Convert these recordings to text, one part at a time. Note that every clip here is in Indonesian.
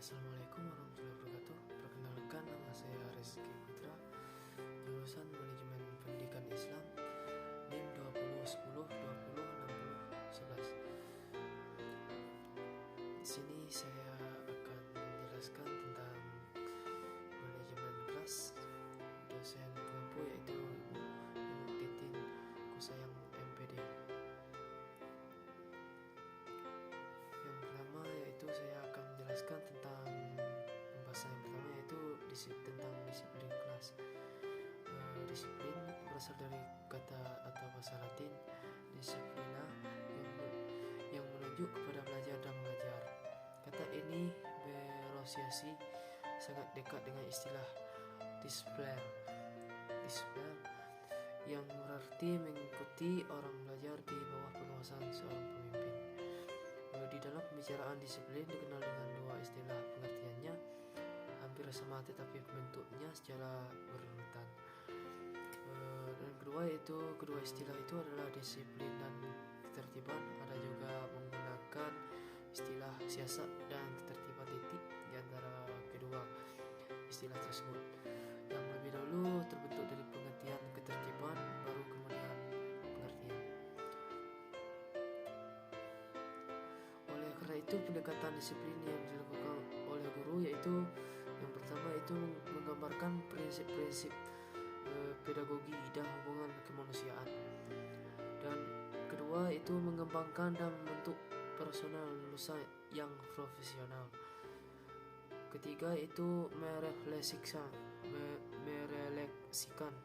Assalamualaikum warahmatullahi wabarakatuh. Perkenalkan, nama saya Rizky Putra, jurusan Manajemen Pendidikan Islam, NIM 2010 20 60 11. Di sini saya akan menjelaskan tentang manajemen kelas. Dosen pengampu yaitu Ibu Titin Kusayang MPD. Yang pertama yaitu saya akan menjelaskan tentang pembahasan yang pertama yaitu tentang disiplin kelas. Disiplin berasal dari kata atau bahasa Latin disiplina yang menunjuk kepada belajar dan mengajar. Kata ini berasosiasi sangat dekat dengan istilah display yang berarti mengikuti orang belajar di bawah pengawasan seorang pemimpin. Di dalam pembicaraan disiplin dikenal dengan dua istilah, pengertiannya hampir sama tetapi bentuknya secara berurutan. Dan kedua istilah itu adalah disiplin dan ketertiban. Ada juga menggunakan istilah siasat dan ketertiban titik di antara kedua istilah tersebut. Yang lebih dahulu terbentuk dari pengertian ketertiban, baru kemudian pengertian. Oleh karena itu, pendekatan disiplin yang dilakukan oleh guru yaitu yang pertama itu menggambarkan prinsip-prinsip pedagogi dan hubungan kemanusiaan, dan kedua itu mengembangkan dan membentuk personal lulusan yang profesional. Ketiga itu merefleksikan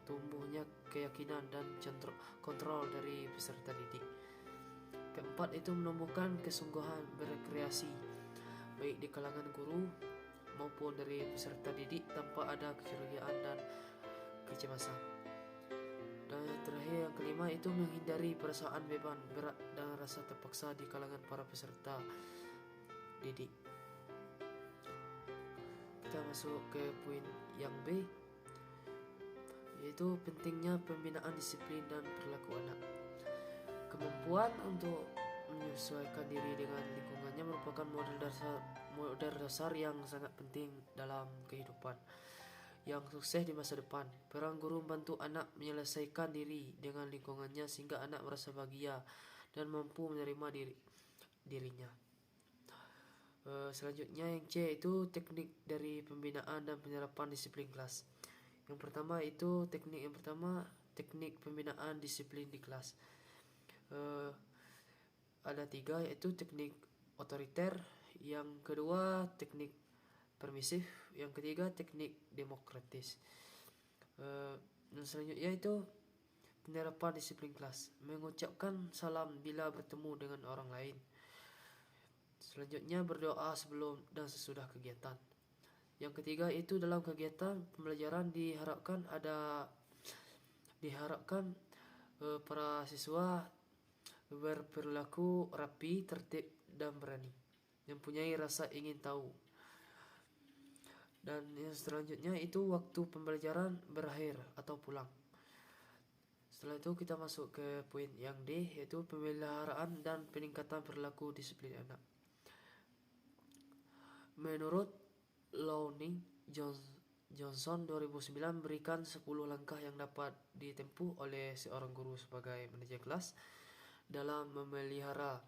tumbuhnya keyakinan dan kontrol dari peserta didik. Keempat itu menumbuhkan kesungguhan berkreasi baik di kalangan guru maupun dari peserta didik tanpa ada kecurigaan dan kecemasan. Dan yang terakhir, yang kelima itu menghindari perasaan beban berat dan rasa terpaksa di kalangan para peserta didik. Kita masuk ke poin yang B, yaitu pentingnya pembinaan disiplin dan perilaku anak. Kemampuan untuk menyesuaikan diri dengan lingkungannya merupakan modal dasar yang sangat penting dalam kehidupan yang sukses di masa depan. Peran guru membantu anak menyelesaikan diri dengan lingkungannya sehingga anak merasa bahagia dan mampu menerima dirinya. Selanjutnya yang C itu teknik dari pembinaan dan penerapan disiplin kelas. Yang pertama itu teknik pembinaan disiplin di kelas. Ada tiga, yaitu teknik otoriter, yang kedua teknik permisif, yang ketiga teknik demokratis. Dan selanjutnya itu penerapan disiplin kelas, mengucapkan salam bila bertemu dengan orang lain. Selanjutnya berdoa sebelum dan sesudah kegiatan. Yang ketiga itu dalam kegiatan pembelajaran diharapkan para siswa berperilaku rapi, tertib, dan berani, mempunyai rasa ingin tahu. Dan yang selanjutnya itu waktu pembelajaran berakhir atau pulang. Setelah itu kita masuk ke poin yang D, yaitu pemeliharaan dan peningkatan perilaku disiplin anak. Menurut Lowney Johnson 2009 berikan 10 langkah yang dapat ditempuh oleh seorang guru sebagai manajer kelas dalam memelihara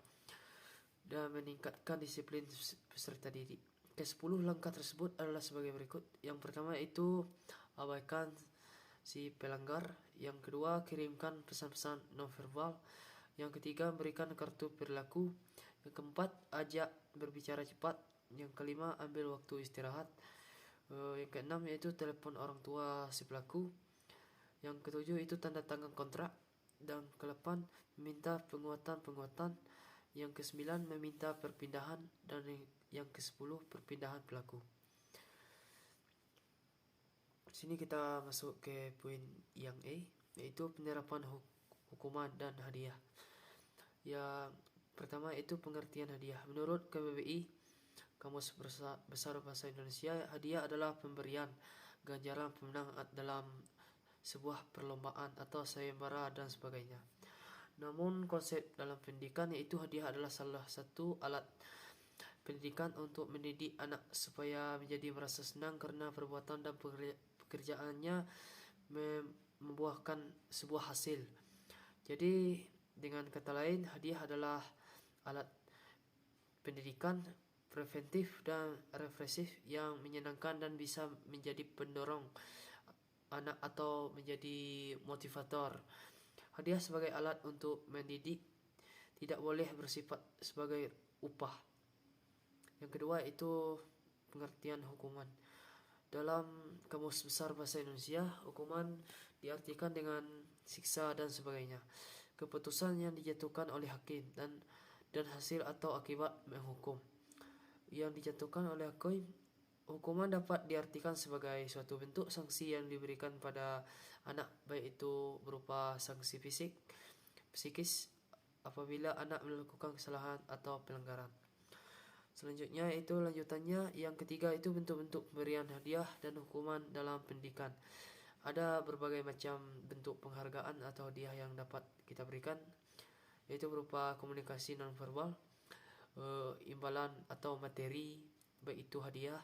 dan meningkatkan disiplin peserta didik. Ke-10 langkah tersebut adalah sebagai berikut. Yang pertama itu abaikan si pelanggar. Yang kedua, kirimkan pesan-pesan nonverbal. Yang ketiga, berikan kartu perilaku. Yang keempat, ajak berbicara cepat. Yang kelima, ambil waktu istirahat. Yang keenam yaitu telepon orang tua si pelaku. Yang ketujuh itu tanda tangan kontrak. Dan ke-8 meminta penguatan. Yang ke-9 meminta perpindahan. Dan yang ke-10 perpindahan pelaku. Sini kita masuk ke poin yang E, yaitu penerapan hukuman dan hadiah. Yang pertama itu pengertian hadiah. Menurut KBBI Kamus Besar Bahasa Indonesia, hadiah adalah pemberian ganjaran pemenang dalam sebuah perlombaan atau sayembara dan sebagainya. Namun konsep dalam pendidikan yaitu hadiah adalah salah satu alat pendidikan untuk mendidik anak supaya menjadi merasa senang karena perbuatan dan pekerjaannya membuahkan sebuah hasil. Jadi dengan kata lain, hadiah adalah alat pendidikan preventif dan represif yang menyenangkan dan bisa menjadi pendorong anak atau menjadi motivator. Hadiah sebagai alat untuk mendidik tidak boleh bersifat sebagai upah. Yang kedua itu pengertian hukuman. Dalam Kamus Besar Bahasa Indonesia, hukuman diartikan dengan siksa dan sebagainya. Keputusan yang dijatuhkan oleh hakim dan hasil atau akibat menghukum. Yang dijatuhkan oleh hakim, hukuman dapat diartikan sebagai suatu bentuk sanksi yang diberikan pada anak, baik itu berupa sanksi fisik, psikis apabila anak melakukan kesalahan atau pelanggaran. Selanjutnya itu lanjutannya, yang ketiga itu bentuk-bentuk pemberian hadiah dan hukuman dalam pendidikan. Ada berbagai macam bentuk penghargaan atau hadiah yang dapat kita berikan, yaitu berupa komunikasi nonverbal, imbalan atau materi, baik itu hadiah.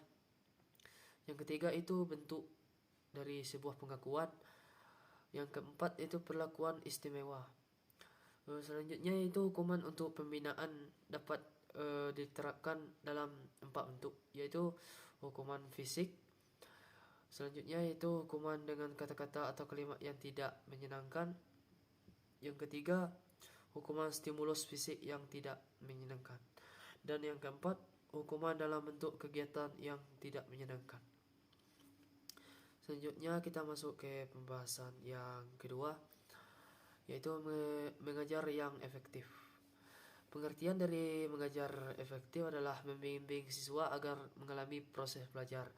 Yang ketiga itu bentuk dari sebuah pengakuan. Yang keempat itu perlakuan istimewa. Selanjutnya itu hukuman untuk pembinaan dapat diterapkan dalam 4 bentuk, yaitu hukuman fisik. Selanjutnya itu hukuman dengan kata-kata atau kalimat yang tidak menyenangkan. Yang ketiga, hukuman stimulus fisik yang tidak menyenangkan. Dan yang keempat, hukuman dalam bentuk kegiatan yang tidak menyenangkan. Selanjutnya kita masuk ke pembahasan yang kedua, yaitu mengajar yang efektif. Pengertian dari mengajar efektif adalah membimbing siswa agar mengalami proses belajar.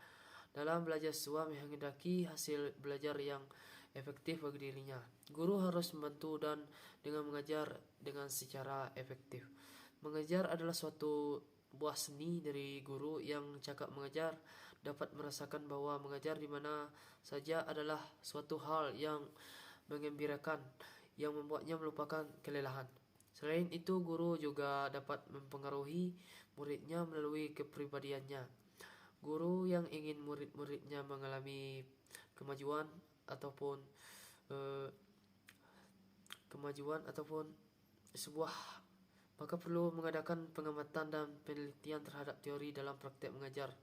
Dalam belajar, siswa menghendaki hasil belajar yang efektif bagi dirinya. Guru harus membantu dan dengan mengajar dengan secara efektif. Mengajar adalah suatu buah seni dari guru yang cakap mengajar dapat merasakan bahwa mengajar di mana saja adalah suatu hal yang menggembirakan, yang membuatnya melupakan kelelahan. Selain itu, guru juga dapat mempengaruhi muridnya melalui kepribadiannya. Guru yang ingin murid-muridnya mengalami kemajuan ataupun sebuah, maka perlu mengadakan pengamatan dan penelitian terhadap teori dalam praktek mengajar,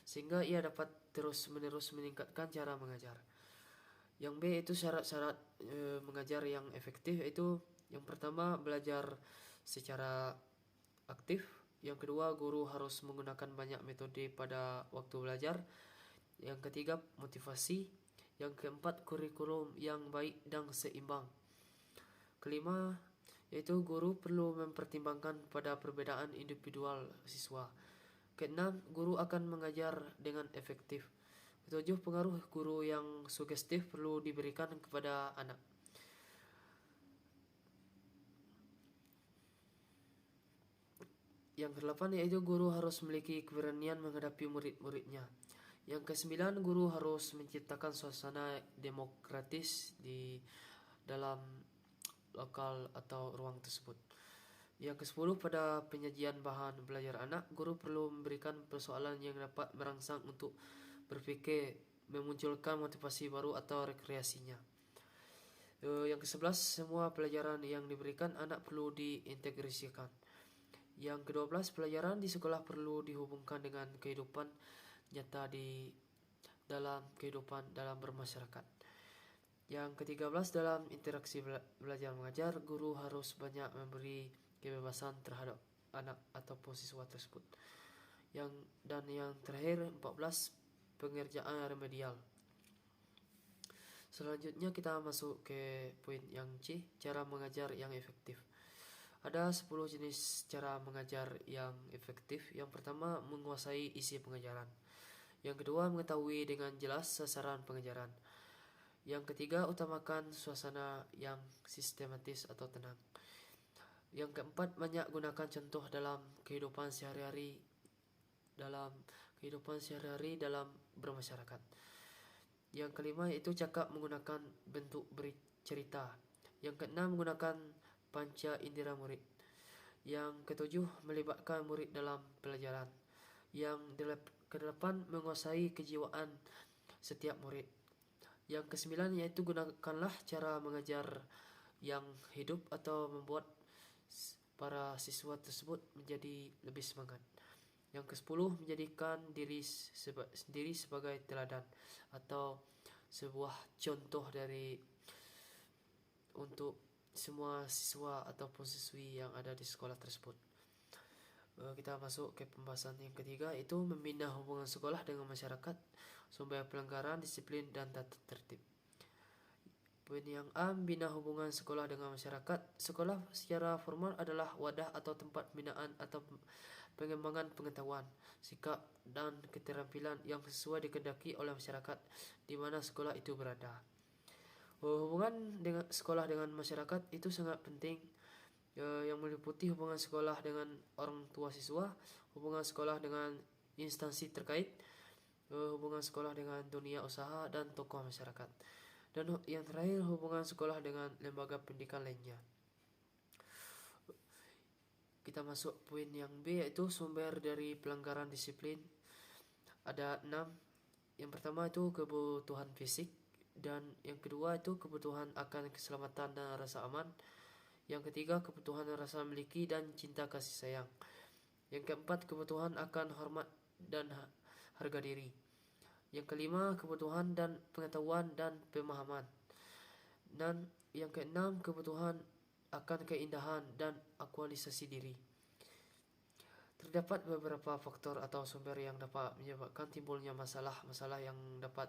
sehingga ia dapat terus-menerus meningkatkan cara mengajar. Yang B itu syarat-syarat mengajar yang efektif, itu yang pertama belajar secara aktif. Yang kedua, guru harus menggunakan banyak metode pada waktu belajar. Yang ketiga, motivasi. Yang keempat, kurikulum yang baik dan seimbang. Kelima, yaitu guru perlu mempertimbangkan pada perbedaan individual siswa. Keenam, guru akan mengajar dengan efektif. Ketujuh, pengaruh guru yang sugestif perlu diberikan kepada anak. Yang kedelapan, yaitu guru harus memiliki keberanian menghadapi murid-muridnya. Yang kesembilan, guru harus menciptakan suasana demokratis di dalam lokal atau ruang tersebut. Yang kesepuluh, pada penyajian bahan belajar anak, guru perlu memberikan persoalan yang dapat merangsang untuk berpikir, memunculkan motivasi baru atau rekreasinya. Yang ke-11, semua pelajaran yang diberikan anak perlu diintegrasikan. Yang ke-12, pelajaran di sekolah perlu dihubungkan dengan kehidupan nyata di dalam kehidupan dalam bermasyarakat. Yang ke-13, dalam interaksi belajar mengajar, guru harus banyak memberi kebebasan terhadap anak ataupun siswa tersebut. Yang terakhir 14, pengerjaan remedial. Selanjutnya kita masuk ke poin yang C, cara mengajar yang efektif. Ada 10 jenis cara mengajar yang efektif. Yang pertama, menguasai isi pengajaran. Yang kedua, mengetahui dengan jelas sasaran pengajaran. Yang ketiga, utamakan suasana yang sistematis atau tenang. Yang keempat, banyak gunakan contoh dalam kehidupan sehari-hari dalam bermasyarakat. Yang kelima, itu cakap menggunakan bentuk bercerita. Yang keenam, menggunakan panca indera murid. Yang ketujuh, melibatkan murid dalam pelajaran. Yang kedelapan, menguasai kejiwaan setiap murid. Yang kesembilan yaitu gunakanlah cara mengajar yang hidup atau membuat para siswa tersebut menjadi lebih semangat. Yang ke-10, menjadikan diri sendiri sebagai teladan atau sebuah contoh untuk semua siswa ataupun siswi yang ada di sekolah tersebut. Kita masuk ke pembahasan yang ketiga, yaitu membina hubungan sekolah dengan masyarakat, sumber pelanggaran, disiplin, dan tata tertib. Poin yang A, membina hubungan sekolah dengan masyarakat. Sekolah secara formal adalah wadah atau tempat pembinaan atau pengembangan pengetahuan, sikap, dan keterampilan yang sesuai dikehendaki oleh masyarakat di mana sekolah itu berada. Hubungan dengan sekolah dengan masyarakat itu sangat penting, yang meliputi hubungan sekolah dengan orang tua siswa, hubungan sekolah dengan instansi terkait, hubungan sekolah dengan dunia usaha dan tokoh masyarakat, dan yang terakhir hubungan sekolah dengan lembaga pendidikan lainnya. Kita masuk poin yang B, yaitu sumber dari pelanggaran disiplin. Ada 6. Yang pertama itu kebutuhan fisik, dan yang kedua itu kebutuhan akan keselamatan dan rasa aman. Yang ketiga, kebutuhan rasa memiliki dan cinta kasih sayang. Yang keempat, kebutuhan akan hormat dan harga diri. Yang kelima, kebutuhan dan pengetahuan dan pemahaman. Dan yang keenam, kebutuhan akan keindahan dan aktualisasi diri. Terdapat beberapa faktor atau sumber yang dapat menyebabkan timbulnya masalah-masalah yang dapat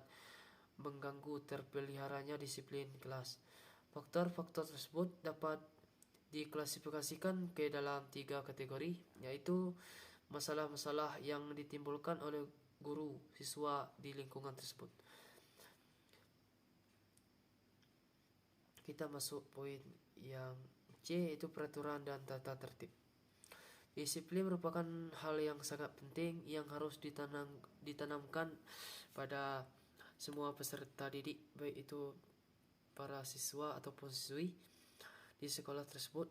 mengganggu terpeliharanya disiplin kelas. Faktor-faktor tersebut dapat diklasifikasikan ke dalam 3 kategori, yaitu masalah-masalah yang ditimbulkan oleh guru siswa di lingkungan tersebut. Kita masuk poin yang C, yaitu peraturan dan tata tertib. Disiplin merupakan hal yang sangat penting yang harus ditanamkan pada semua peserta didik, baik itu para siswa ataupun siswi di sekolah tersebut.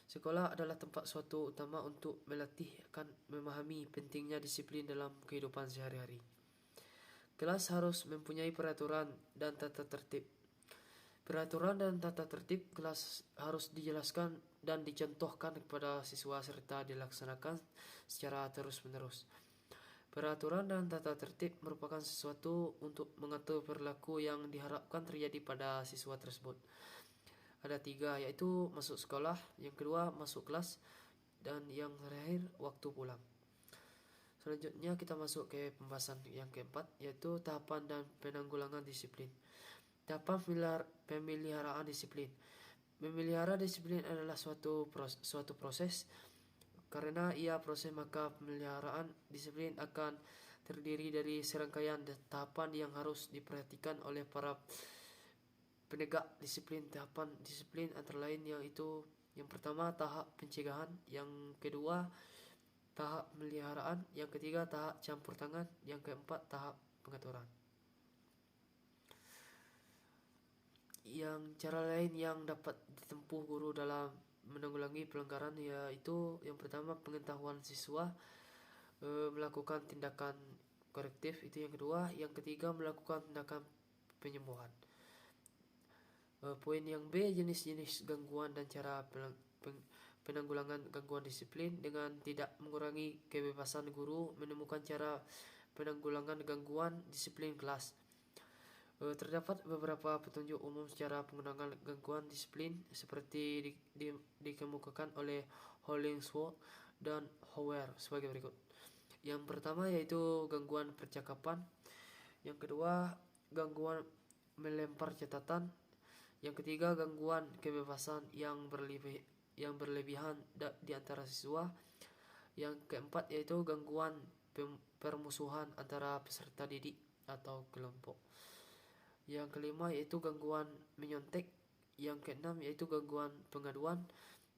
Sekolah adalah tempat suatu utama untuk melatihkan memahami pentingnya disiplin dalam kehidupan sehari-hari. Kelas harus mempunyai peraturan dan tata tertib. Peraturan dan tata tertib kelas harus dijelaskan dan dicontohkan kepada siswa serta dilaksanakan secara terus-menerus. Peraturan dan tata tertib merupakan sesuatu untuk mengatur perilaku yang diharapkan terjadi pada siswa tersebut. Ada 3, yaitu masuk sekolah, yang kedua masuk kelas, dan yang terakhir waktu pulang. Selanjutnya kita masuk ke pembahasan yang keempat, yaitu tahapan dan penanggulangan disiplin. Tahapan pemeliharaan disiplin. Memelihara disiplin adalah suatu proses. Karena ia proses, maka pemeliharaan disiplin akan terdiri dari serangkaian tahapan yang harus diperhatikan oleh para penegak disiplin. Tahapan disiplin antara lain yaitu yang pertama tahap pencegahan, yang kedua tahap pemeliharaan, yang ketiga tahap campur tangan, yang keempat tahap pengaturan. Yang cara lain yang dapat ditempuh guru dalam menanggulangi pelanggaran yaitu yang pertama pengetahuan siswa, melakukan tindakan korektif, itu yang kedua. Yang ketiga melakukan tindakan penyembuhan. Poin yang B, jenis-jenis gangguan dan cara penanggulangan gangguan disiplin. Dengan tidak mengurangi kebebasan guru menemukan cara penanggulangan gangguan disiplin kelas. Terdapat beberapa petunjuk umum secara penanggulangan gangguan disiplin seperti dikemukakan oleh Hollingsworth dan Howard sebagai berikut. Yang pertama yaitu gangguan percakapan. Yang kedua gangguan melempar catatan. Yang ketiga gangguan kebebasan yang berlebihan di antara siswa. Yang keempat yaitu gangguan permusuhan antara peserta didik atau kelompok. Yang kelima yaitu gangguan menyontek. Yang keenam yaitu gangguan pengaduan.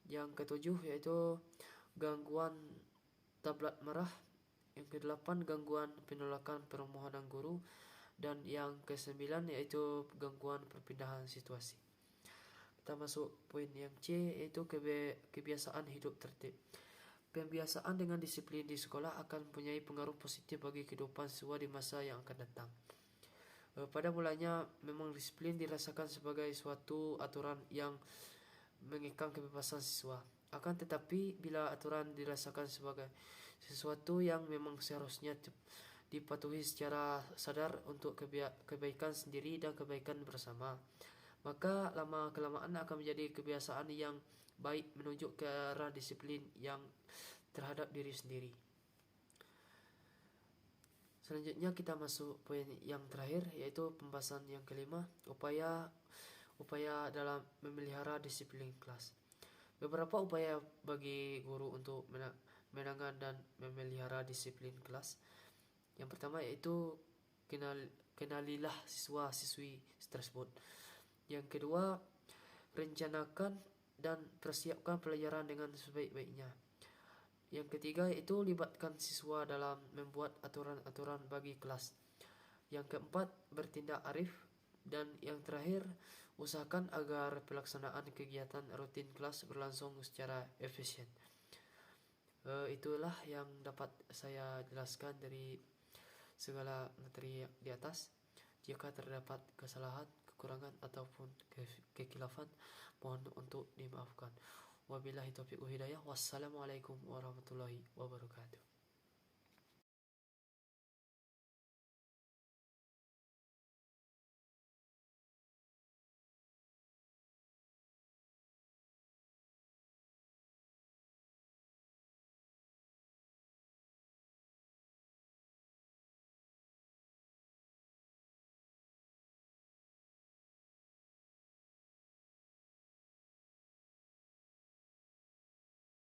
Yang ketujuh yaitu gangguan tablat marah. Yang kedelapan gangguan penolakan permohonan guru. Dan yang kesembilan yaitu gangguan perpindahan situasi. kita masuk poin yang C, yaitu kebiasaan hidup tertib. Pembiasaan dengan disiplin di sekolah akan mempunyai pengaruh positif bagi kehidupan siswa di masa yang akan datang. Pada mulanya memang disiplin dirasakan sebagai suatu aturan yang mengekang kebebasan siswa. Akan tetapi bila aturan dirasakan sebagai sesuatu yang memang seharusnya dipatuhi secara sadar untuk kebaikan sendiri dan kebaikan bersama, maka lama-kelamaan akan menjadi kebiasaan yang baik menuju ke arah disiplin yang terhadap diri sendiri. Selanjutnya kita masuk poin yang terakhir, yaitu pembahasan yang kelima, upaya dalam memelihara disiplin kelas. Beberapa upaya bagi guru untuk menangani dan memelihara disiplin kelas. Yang pertama yaitu kenalilah siswa-siswi tersebut. Yang kedua, rencanakan dan persiapkan pelajaran dengan sebaik-baiknya. Yang ketiga yaitu libatkan siswa dalam membuat aturan-aturan bagi kelas. Yang keempat, bertindak arif. Dan yang terakhir, usahakan agar pelaksanaan kegiatan rutin kelas berlangsung secara efisien. Itulah yang dapat saya jelaskan dari segala materi di atas. Jika terdapat kesalahan, kekurangan ataupun kekhilafan, mohon untuk dimaafkan. Wabillahi taufiq wal hidayah. Wassalamualaikum warahmatullahi wabarakatuh.